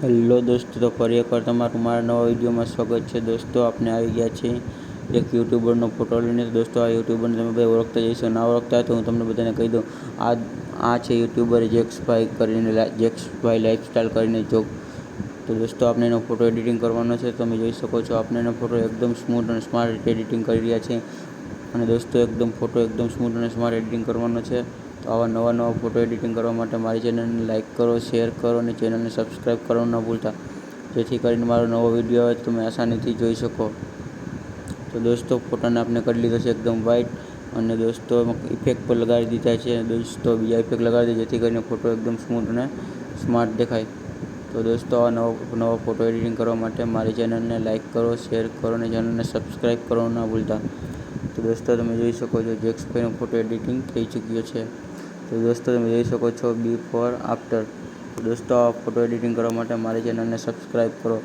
Hello દોસ્તો, તો ફરી એકવાર તમારું મારા નવા વિડીયોમાં સ્વાગત છે. દોસ્તો, આપણે આવી ગયા છીએ એક યુટ્યુબરનો ફોટો લઈને. દોસ્તો, આ યુટ્યુબરને તમે બધા ઓળખતા જઈશો. ના ઓળખતા હોય તો હું તમને બધાને કહી દઉં. આ છે યુટ્યુબર જેક્સભાઈ કરીને, જેક્સભાઈ લાઈફસ્ટાઈલ કરીને જોગ. તો દોસ્તો, આપણે એનો ફોટો એડિટિંગ કરવાનો છે. તમે જોઈ શકો છો, આપણે એનો ફોટો એકદમ સ્મૂથ અને સ્માર્ટ રીતે એડિટિંગ કરી રહ્યા છીએ. અને દોસ્તો, ફોટો એકદમ સ્મૂથ અને સ્માર્ટ એડિટિંગ કરવાનો છે. તો આવા નવા ફોટો એડિટિંગ કરવા માટે મારી ચેનલને લાઇક કરો, શેર કરો અને ચેનલને સબસ્ક્રાઈબ કરવાનું ન ભૂલતા, જેથી કરીને મારો નવો વિડીયો આવે તમે આસાનીથી જોઈ શકો. તો દોસ્તો, ફોટાને આપણે કરી લીધો છે એકદમ વ્હાઇટ. અને દોસ્તો, ઇફેક્ટ પર લગાડી દીધા છે. દોસ્તો, બીજા ઇફેક્ટ લગાડી દે જેથી કરીને ફોટો એકદમ સ્મૂથ અને સ્માર્ટ દેખાય. તો દોસ્તો, આ નવો ફોટો એડિટિંગ કરવા માટે મારી ચેનલને લાઇક કરો, શેર કરો અને ચેનલને સબસ્ક્રાઈબ કરવાનું ન ભૂલતા. તો દોસ્તો, તમે જોઈ શકો છો જેક્સભાઈનો ફોટો એડિટિંગ થઈ ચૂક્યો છે. તો દોસ્તો, તમે જોઈ શકો છો બિફોર આફ્ટર. દોસ્તો, આ ફોટો એડિટિંગ કરવા માટે મારી ચેનલને સબસ્ક્રાઈબ કરો.